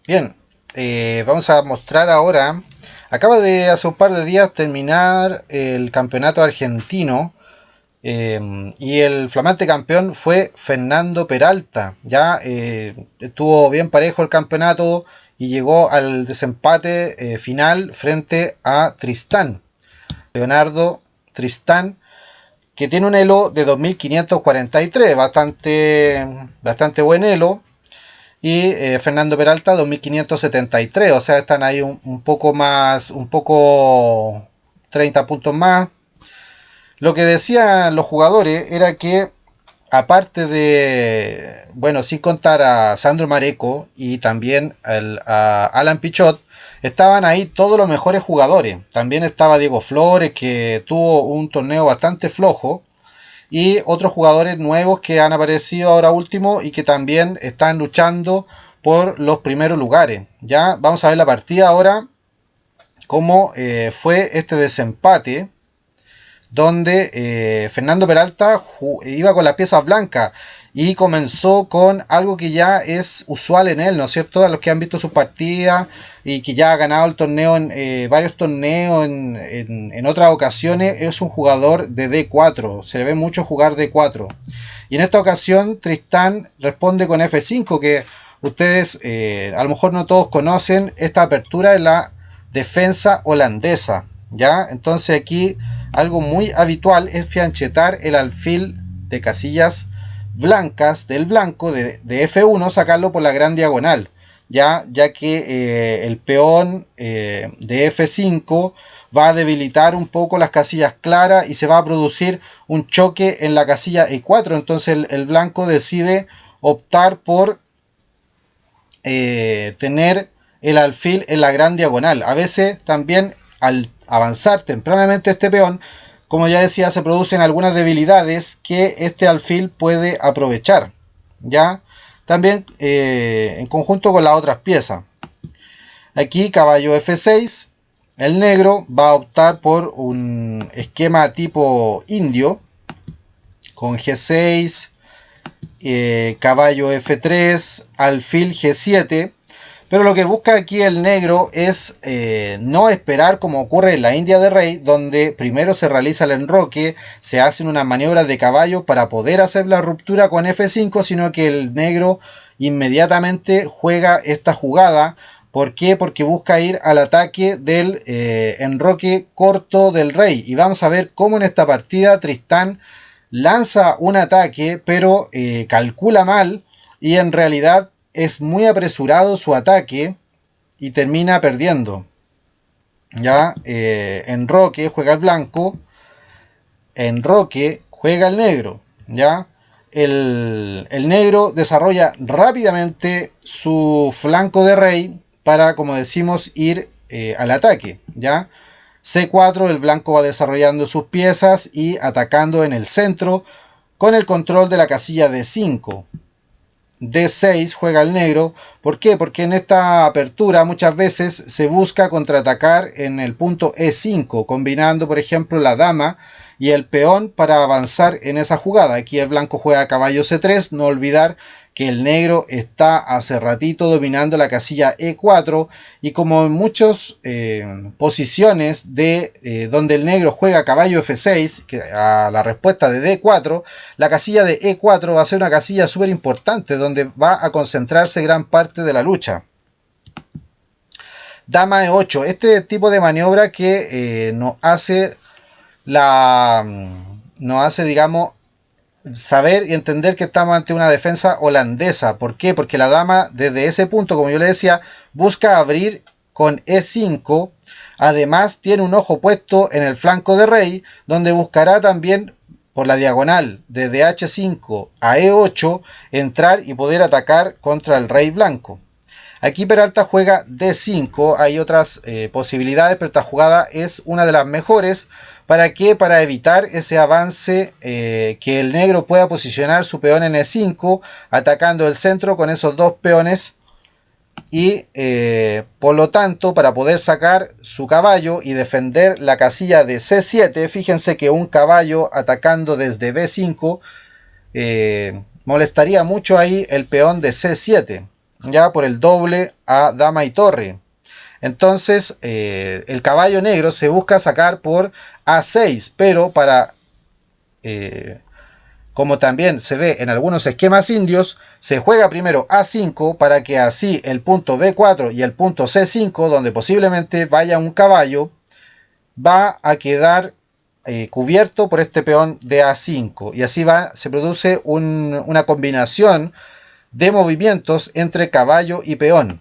Bien, vamos a mostrar ahora. Acaba de hace un par de días terminar el campeonato argentino y el flamante campeón fue Fernando Peralta. Ya estuvo bien parejo el campeonato y llegó al desempate final frente a Tristán. Leonardo Tristán, que tiene un elo de 2543, bastante buen elo. Y Fernando Peralta 2573, o sea, están ahí un poco más, un poco 30 puntos más. Lo que decían los jugadores era que aparte de, bueno, sin contar a Sandro Mareco y también a Alan Pichot, estaban ahí todos los mejores jugadores. También estaba Diego Flores, que tuvo un torneo bastante flojo, y otros jugadores nuevos que han aparecido ahora último y que también están luchando por los primeros lugares. Ya vamos a ver la partida ahora, cómo fue este desempate, donde Fernando Peralta iba con las piezas blancas y comenzó con algo que ya es usual en él, ¿no es cierto? A los que han visto sus partidas y que ya ha ganado el torneo en varios torneos en otras ocasiones, es un jugador de D4, se le ve mucho jugar D4. Y en esta ocasión Tristán responde con F5, que ustedes a lo mejor no todos conocen esta apertura de la defensa holandesa. ¿Ya? Entonces aquí algo muy habitual es fianchetar el alfil de casillas blancas del blanco de F1, sacarlo por la gran diagonal, ya que el peón de F5 va a debilitar un poco las casillas claras y se va a producir un choque en la casilla E4. Entonces el blanco decide optar por tener el alfil en la gran diagonal. A veces también al avanzar tempranamente este peón, como ya decía, se producen algunas debilidades que este alfil puede aprovechar. ¿Ya? También en conjunto con las otras piezas. Aquí caballo F6. El negro va a optar por un esquema tipo indio con G6, caballo F3, alfil G7. Pero lo que busca aquí el negro es no esperar como ocurre en la India de Rey, donde primero se realiza el enroque, se hacen unas maniobras de caballo para poder hacer la ruptura con F5, sino que el negro inmediatamente juega esta jugada. ¿Por qué? Porque busca ir al ataque del enroque corto del rey. Y vamos a ver cómo en esta partida Tristán lanza un ataque, pero calcula mal y en realidad es muy apresurado su ataque y termina perdiendo. Ya Enroque juega el blanco, Enroque juega el negro. Ya el negro desarrolla rápidamente su flanco de rey para, como decimos, ir al ataque. Ya C4, el blanco va desarrollando sus piezas y atacando en el centro con el control de la casilla D5. D6 juega el negro. ¿Por qué? Porque en esta apertura muchas veces se busca contraatacar en el punto E5, combinando por ejemplo la dama y el peón para avanzar en esa jugada. Aquí el blanco juega caballo C3, no olvidar que el negro está hace ratito dominando la casilla E4 y como en muchas posiciones de donde el negro juega caballo F6, que a la respuesta de D4, la casilla de E4 va a ser una casilla súper importante donde va a concentrarse gran parte de la lucha. Dama E8, este tipo de maniobra que nos hace, digamos, saber y entender que estamos ante una defensa holandesa. ¿Por qué? Porque la dama desde ese punto, como yo le decía, busca abrir con E5. Además tiene un ojo puesto en el flanco de rey, donde buscará también por la diagonal desde H5 a E8 entrar y poder atacar contra el rey blanco. Aquí Peralta juega D5, hay otras posibilidades, pero esta jugada es una de las mejores. ¿Para qué? Para evitar ese avance, que el negro pueda posicionar su peón en E5, atacando el centro con esos dos peones. Y por lo tanto, para poder sacar su caballo y defender la casilla de C7, fíjense que un caballo atacando desde B5 molestaría mucho ahí el peón de C7. ya por el doble a dama y torre. Entonces el caballo negro se busca sacar por A6, pero para como también se ve en algunos esquemas indios, se juega primero A5 para que así el punto B4 y el punto C5, donde posiblemente vaya un caballo, va a quedar cubierto por este peón de A5. Y así se produce una combinación de movimientos entre caballo y peón.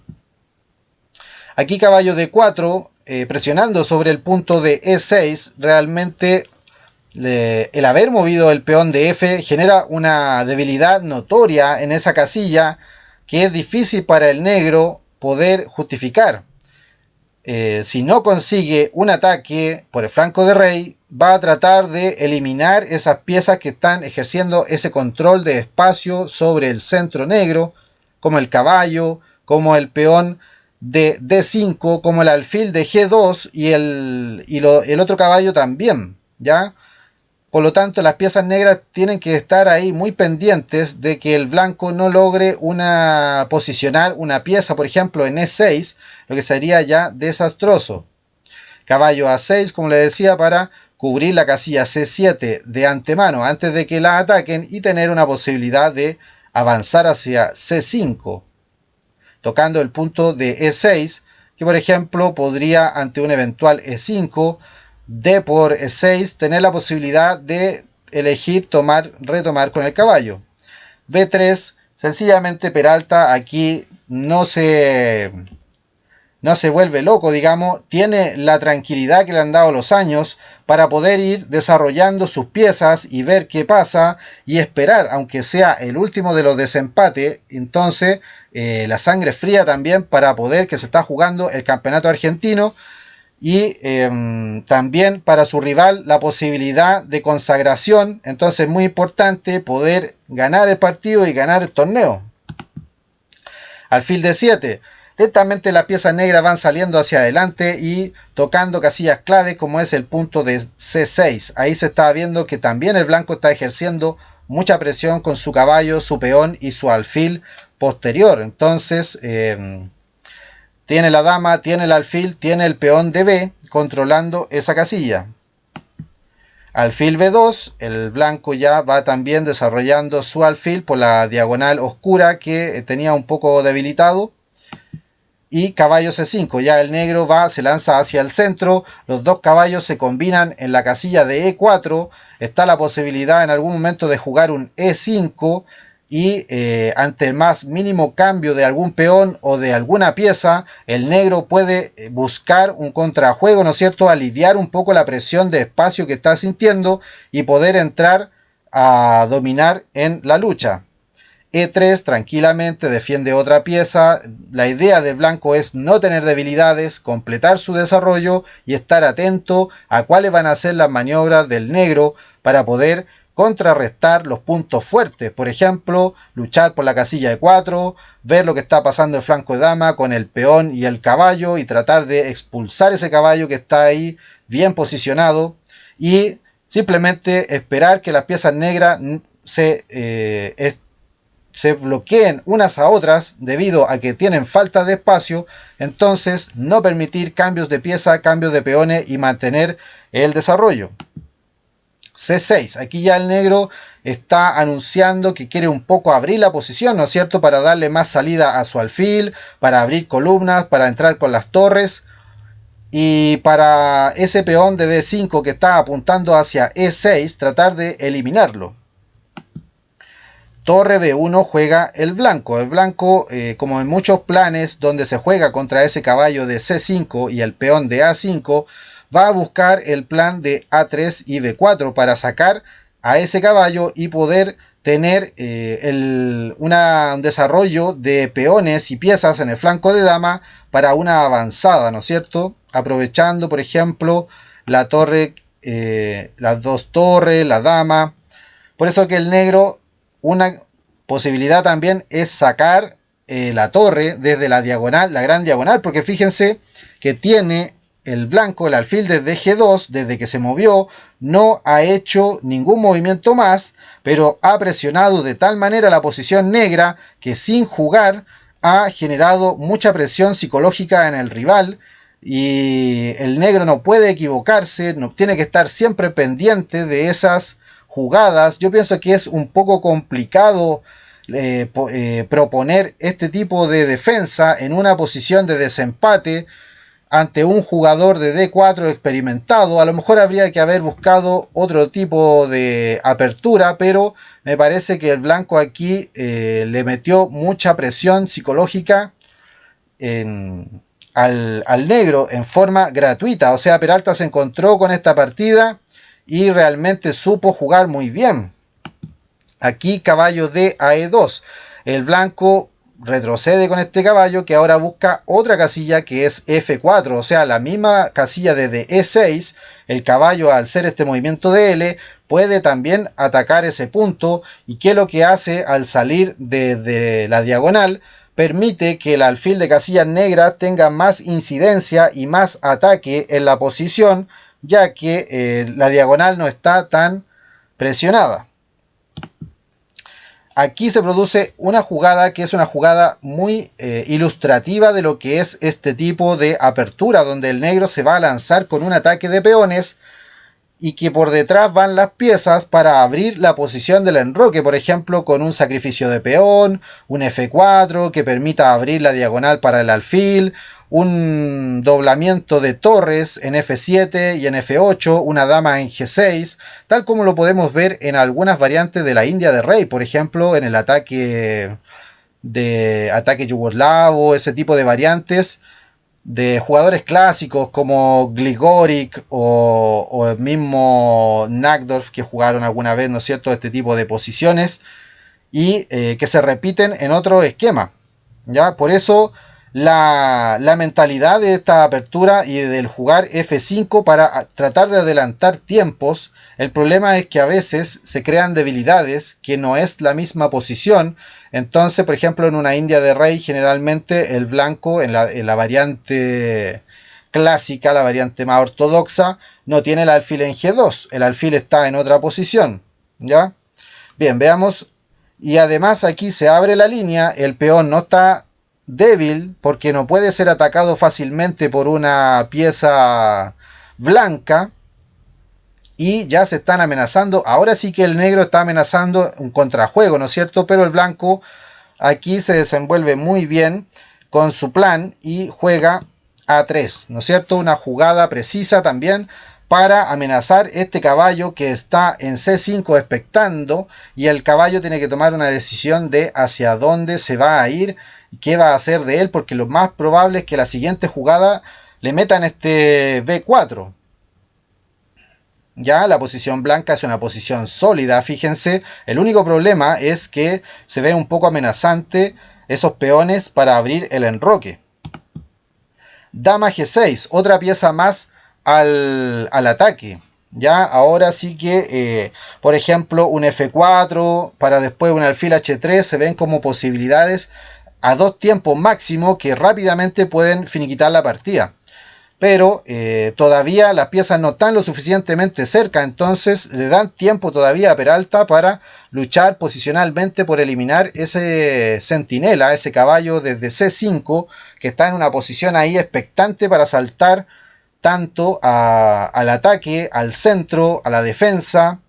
Aquí caballo D4, presionando sobre el punto de E6, realmente el haber movido el peón de F genera una debilidad notoria en esa casilla que es difícil para el negro poder justificar. Si no consigue un ataque por el flanco de rey, va a tratar de eliminar esas piezas que están ejerciendo ese control de espacio sobre el centro negro, como el caballo, como el peón de D5, como el alfil de G2 y el otro caballo también, ¿ya? Por lo tanto, las piezas negras tienen que estar ahí muy pendientes de que el blanco no logre posicionar una pieza, por ejemplo, en E6, lo que sería ya desastroso. Caballo A6, como les decía, para cubrir la casilla C7 de antemano, antes de que la ataquen y tener una posibilidad de avanzar hacia C5, tocando el punto de E6, que por ejemplo podría ante un eventual E5, D por E6, tener la posibilidad de elegir retomar con el caballo. B3, sencillamente Peralta aquí no se vuelve loco, digamos, tiene la tranquilidad que le han dado los años para poder ir desarrollando sus piezas y ver qué pasa y esperar, aunque sea el último de los desempates, entonces la sangre fría también para poder que se está jugando el campeonato argentino y también para su rival la posibilidad de consagración. Entonces es muy importante poder ganar el partido y ganar el torneo. Alfil de 7. Lentamente las piezas negras van saliendo hacia adelante y tocando casillas clave como es el punto de C6. Ahí se está viendo que también el blanco está ejerciendo mucha presión con su caballo, su peón y su alfil posterior. Entonces tiene la dama, tiene el alfil, tiene el peón de B controlando esa casilla. Alfil B2, el blanco ya va también desarrollando su alfil por la diagonal oscura que tenía un poco debilitado. Y caballo C5, ya el negro se lanza hacia el centro, los dos caballos se combinan en la casilla de E4, está la posibilidad en algún momento de jugar un E5 y ante el más mínimo cambio de algún peón o de alguna pieza, el negro puede buscar un contrajuego, ¿no es cierto?, aliviar un poco la presión de espacio que está sintiendo y poder entrar a dominar en la lucha. E3 tranquilamente defiende otra pieza. La idea del blanco es no tener debilidades, completar su desarrollo y estar atento a cuáles van a ser las maniobras del negro para poder contrarrestar los puntos fuertes. Por ejemplo, luchar por la casilla de 4, ver lo que está pasando el flanco de dama con el peón y el caballo y tratar de expulsar ese caballo que está ahí bien posicionado y simplemente esperar que las piezas negras se bloqueen unas a otras debido a que tienen falta de espacio, entonces no permitir cambios de pieza, cambios de peones y mantener el desarrollo. C6, aquí ya el negro está anunciando que quiere un poco abrir la posición, ¿no es cierto?, para darle más salida a su alfil, para abrir columnas, para entrar con las torres. Y para ese peón de D5 que está apuntando hacia E6, tratar de eliminarlo. Torre B1 juega el blanco. El blanco, como en muchos planes donde se juega contra ese caballo de C5 y el peón de A5, va a buscar el plan de A3 y B4 para sacar a ese caballo y poder tener un desarrollo de peones y piezas en el flanco de dama para una avanzada, ¿no es cierto? Aprovechando, por ejemplo, la torre, las dos torres, la dama. Por eso que el negro, una posibilidad también es sacar la torre desde la diagonal, la gran diagonal, porque fíjense que tiene el blanco, el alfil desde G2, desde que se movió, no ha hecho ningún movimiento más, pero ha presionado de tal manera la posición negra que sin jugar ha generado mucha presión psicológica en el rival y el negro no puede equivocarse, no, tiene que estar siempre pendiente de esas jugadas. Yo pienso que es un poco complicado proponer este tipo de defensa en una posición de desempate ante un jugador de D4 experimentado. A lo mejor habría que haber buscado otro tipo de apertura, pero me parece que el blanco aquí le metió mucha presión psicológica al negro en forma gratuita. O sea, Peralta se encontró con esta partida y realmente supo jugar muy bien. Aquí caballo D a E2. El blanco retrocede con este caballo, que ahora busca otra casilla que es F4, o sea, la misma casilla desde E6. El caballo, al ser este movimiento de L, puede también atacar ese punto, y que lo que hace al salir desde la diagonal permite que el alfil de casillas negras tenga más incidencia y más ataque en la posición, ya que la diagonal no está tan presionada. Aquí se produce una jugada que es una jugada muy ilustrativa de lo que es este tipo de apertura, donde el negro se va a lanzar con un ataque de peones y que por detrás van las piezas para abrir la posición del enroque, por ejemplo con un sacrificio de peón, un F4 que permita abrir la diagonal para el alfil, un doblamiento de torres en F7 y en F8, una dama en G6, tal como lo podemos ver en algunas variantes de la India de rey, por ejemplo en el ataque yugoslavo, ese tipo de variantes de jugadores clásicos como Gligoric o el mismo Nagdorf, que jugaron alguna vez, ¿no es cierto?, este tipo de posiciones y que se repiten en otro esquema, ¿ya? Por eso la mentalidad de esta apertura y del jugar F5 para tratar de adelantar tiempos. El problema es que a veces se crean debilidades que no es la misma posición. Entonces, por ejemplo, en una India de rey, generalmente el blanco en la variante clásica, la variante más ortodoxa, no tiene el alfil en G2. El alfil está en otra posición, ¿ya? Bien, veamos. Y además aquí se abre la línea, el peón no está débil porque no puede ser atacado fácilmente por una pieza blanca y ya se están amenazando. Ahora sí que el negro está amenazando un contrajuego, ¿no es cierto? Pero el blanco aquí se desenvuelve muy bien con su plan y juega A3, ¿no es cierto? Una jugada precisa también para amenazar este caballo que está en C5 expectando, y el caballo tiene que tomar una decisión de hacia dónde se va a ir y qué va a hacer de él, porque lo más probable es que la siguiente jugada le metan este B4. Ya la posición blanca es una posición sólida, fíjense. El único problema es que se ve un poco amenazante esos peones para abrir el enroque. Dama G6, otra pieza más al ataque. Ya ahora sí que, por ejemplo, un F4 para después un alfil H3 se ven como posibilidades a dos tiempos máximo que rápidamente pueden finiquitar la partida. Pero todavía las piezas no están lo suficientemente cerca, entonces le dan tiempo todavía a Peralta para luchar posicionalmente por eliminar ese centinela, ese caballo desde C5, que está en una posición ahí expectante para saltar tanto al ataque, al centro, a la defensa,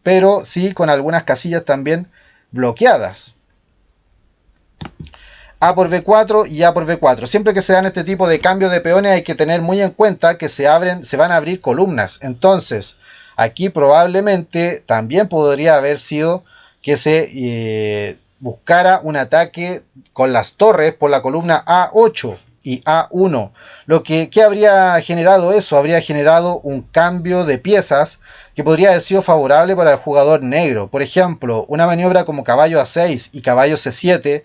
pero sí con algunas casillas también bloqueadas. A por B4 y A por B4. Siempre que se dan este tipo de cambios de peones hay que tener muy en cuenta que se van a abrir columnas. Entonces, aquí probablemente también podría haber sido que se buscara un ataque con las torres por la columna A8 y A1. ¿Qué habría generado eso? Habría generado un cambio de piezas que podría haber sido favorable para el jugador negro. Por ejemplo, una maniobra como caballo A6 y caballo C7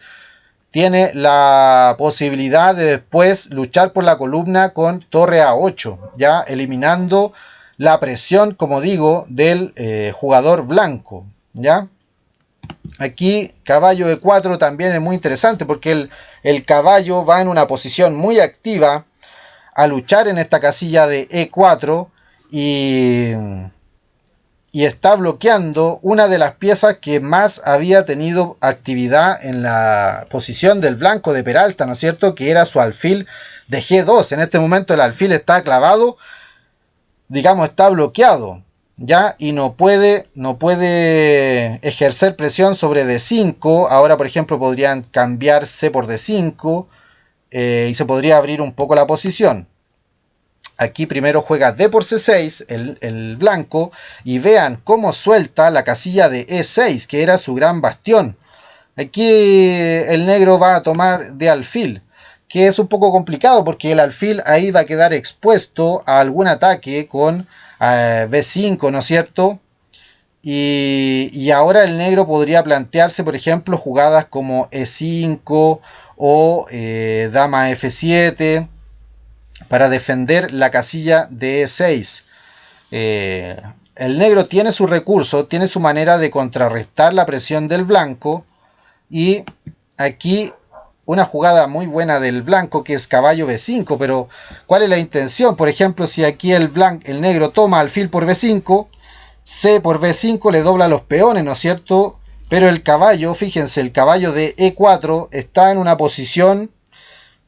tiene la posibilidad de después luchar por la columna con torre A8, ya eliminando la presión, como digo, del jugador blanco, ¿ya? Aquí caballo E4 también es muy interesante porque el caballo va en una posición muy activa a luchar en esta casilla de E4 y y está bloqueando una de las piezas que más había tenido actividad en la posición del blanco de Peralta, ¿no es cierto? Que era su alfil de G2. En este momento el alfil está clavado, digamos, está bloqueado, ¿ya? Y no puede ejercer presión sobre D5. Ahora, por ejemplo, podrían cambiarse por D5 y se podría abrir un poco la posición. Aquí primero juega D por C6 el blanco, y vean cómo suelta la casilla de E6, que era su gran bastión. Aquí el negro va a tomar de alfil, que es un poco complicado porque el alfil ahí va a quedar expuesto a algún ataque con B5, ¿no es cierto? Y ahora el negro podría plantearse, por ejemplo, jugadas como E5 o dama F7 para defender la casilla de E6. El negro tiene su recurso, tiene su manera de contrarrestar la presión del blanco, y aquí una jugada muy buena del blanco, que es caballo B5, pero ¿cuál es la intención? Por ejemplo, si aquí el negro toma alfil por B5, C por B5 le dobla los peones, ¿no es cierto? Pero el caballo, fíjense, el caballo de E4 está en una posición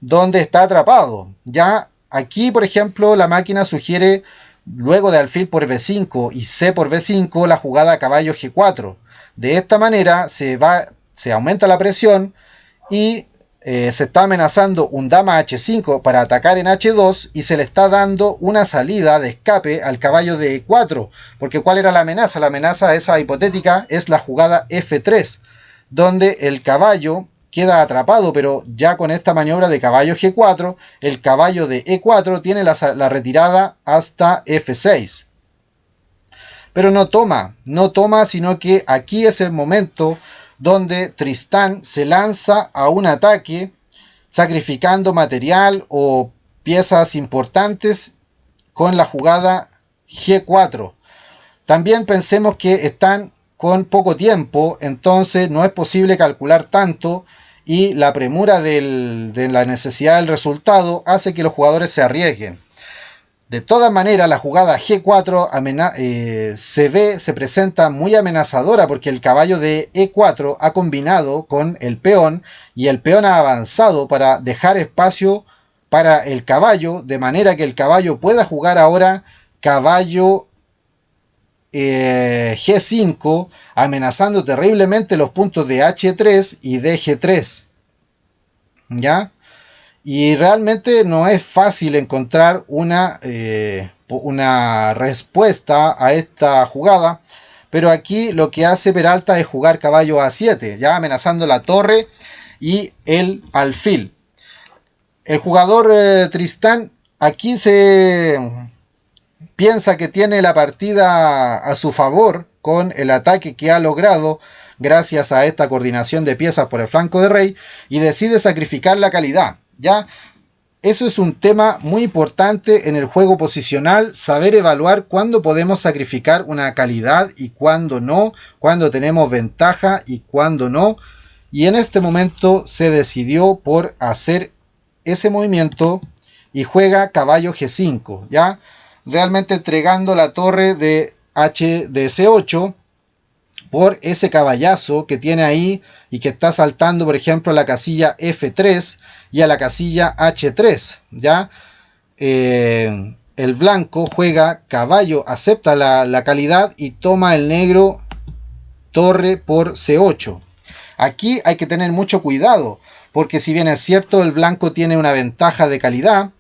donde está atrapado. Ya aquí, por ejemplo, la máquina sugiere, luego de alfil por B5 y C por B5, la jugada caballo G4. De esta manera se aumenta la presión y se está amenazando un dama H5 para atacar en H2, y se le está dando una salida de escape al caballo de E4. Porque ¿cuál era la amenaza? La amenaza esa hipotética es la jugada F3, donde el caballo queda atrapado, pero ya con esta maniobra de caballo G4, el caballo de E4 tiene la retirada hasta F6. Pero no toma, sino que aquí es el momento donde Tristán se lanza a un ataque, sacrificando material o piezas importantes con la jugada G4. También pensemos que están con poco tiempo, entonces no es posible calcular tanto, y la premura de la necesidad del resultado hace que los jugadores se arriesguen. De todas maneras, la jugada G4 se presenta muy amenazadora, porque el caballo de E4 ha combinado con el peón, y el peón ha avanzado para dejar espacio para el caballo, de manera que el caballo pueda jugar ahora caballo G5, amenazando terriblemente los puntos de H3 y de G3. ¿Ya? Y realmente no es fácil encontrar una respuesta a esta jugada, pero aquí lo que hace Peralta es jugar caballo A7, ya amenazando la torre y el alfil. El jugador Tristán aquí se piensa que tiene la partida a su favor con el ataque que ha logrado gracias a esta coordinación de piezas por el flanco de rey, y decide sacrificar la calidad. ¿Ya? Eso es un tema muy importante en el juego posicional, saber evaluar cuándo podemos sacrificar una calidad y cuándo no, cuándo tenemos ventaja y cuándo no. Y en este momento se decidió por hacer ese movimiento y juega caballo G5, ¿ya? Realmente entregando la torre de C8 por ese caballazo que tiene ahí y que está saltando, por ejemplo, a la casilla F3 y a la casilla H3, ¿ya? El blanco juega caballo, acepta la calidad y toma el negro torre por C8. Aquí hay que tener mucho cuidado, porque si bien es cierto el blanco tiene una ventaja de calidad,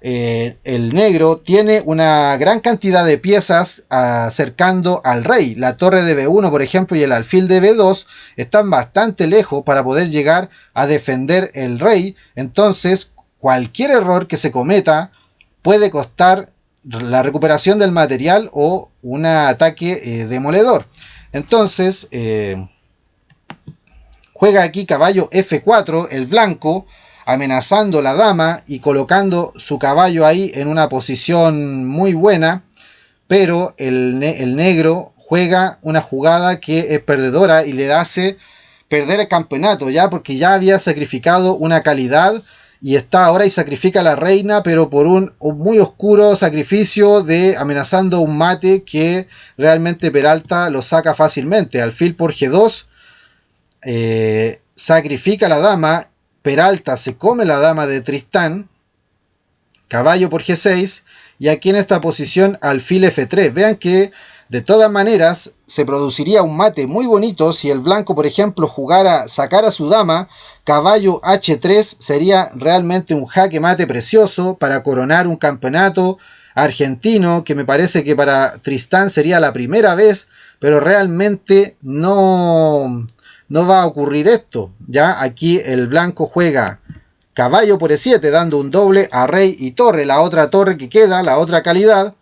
el negro tiene una gran cantidad de piezas acercando al rey. La torre de B1, por ejemplo, y el alfil de B2 están bastante lejos para poder llegar a defender el rey. Entonces, cualquier error que se cometa puede costar la recuperación del material o un ataque demoledor. Entonces, juega aquí caballo F4, el blanco, amenazando la dama y colocando su caballo ahí en una posición muy buena, pero el negro juega una jugada que es perdedora y le hace perder el campeonato, ya porque ya había sacrificado una calidad y está ahora y sacrifica a la reina, pero por un muy oscuro sacrificio de amenazando un mate que realmente Peralta lo saca fácilmente. Alfil por G2, sacrifica a la dama, Peralta se come la dama de Tristán, caballo por G6, y aquí en esta posición alfil F3. Vean que de todas maneras se produciría un mate muy bonito si el blanco, por ejemplo, sacara su dama. Caballo H3 sería realmente un jaque mate precioso para coronar un campeonato argentino, que me parece que para Tristán sería la primera vez, pero realmente no va a ocurrir esto. Ya aquí el blanco juega caballo por E7, dando un doble a rey y torre, la otra torre que queda, la otra calidad.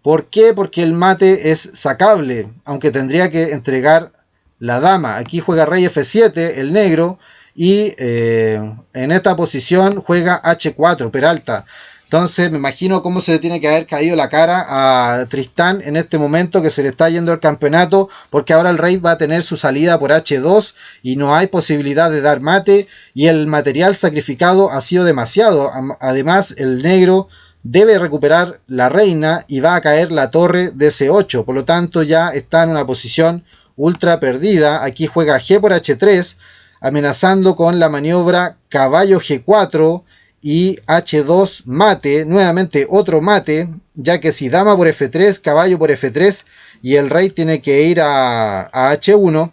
¿Por qué? Porque el mate es sacable, aunque tendría que entregar la dama. Aquí juega rey F7, el negro, y en esta posición juega H4, Peralta. Entonces me imagino cómo se le tiene que haber caído la cara a Tristán en este momento que se le está yendo el campeonato, porque ahora el rey va a tener su salida por H2 y no hay posibilidad de dar mate, y el material sacrificado ha sido demasiado. Además, el negro debe recuperar la reina y va a caer la torre de C8, por lo tanto ya está en una posición ultra perdida. Aquí juega G por H3, amenazando con la maniobra caballo G4 y H2 mate, nuevamente otro mate, ya que si dama por F3, caballo por F3 y el rey tiene que ir a H1,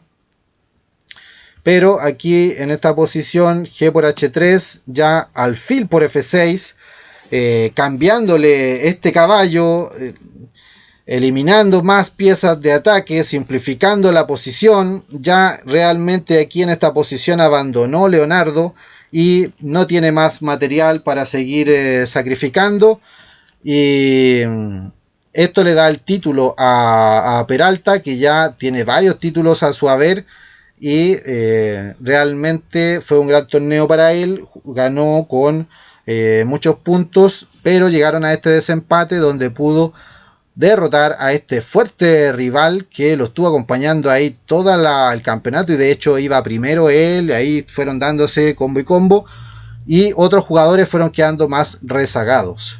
pero aquí en esta posición G por H3, ya alfil por F6, cambiándole este caballo, eliminando más piezas de ataque, simplificando la posición. Ya realmente aquí en esta posición abandonó Leonardo y no tiene más material para seguir sacrificando, y esto le da el título a Peralta, que ya tiene varios títulos a su haber, y realmente fue un gran torneo para él. Ganó con muchos puntos, pero llegaron a este desempate donde pudo derrotar a este fuerte rival que lo estuvo acompañando ahí todo el campeonato, y de hecho iba primero él, ahí fueron dándose combo y combo, y otros jugadores fueron quedando más rezagados.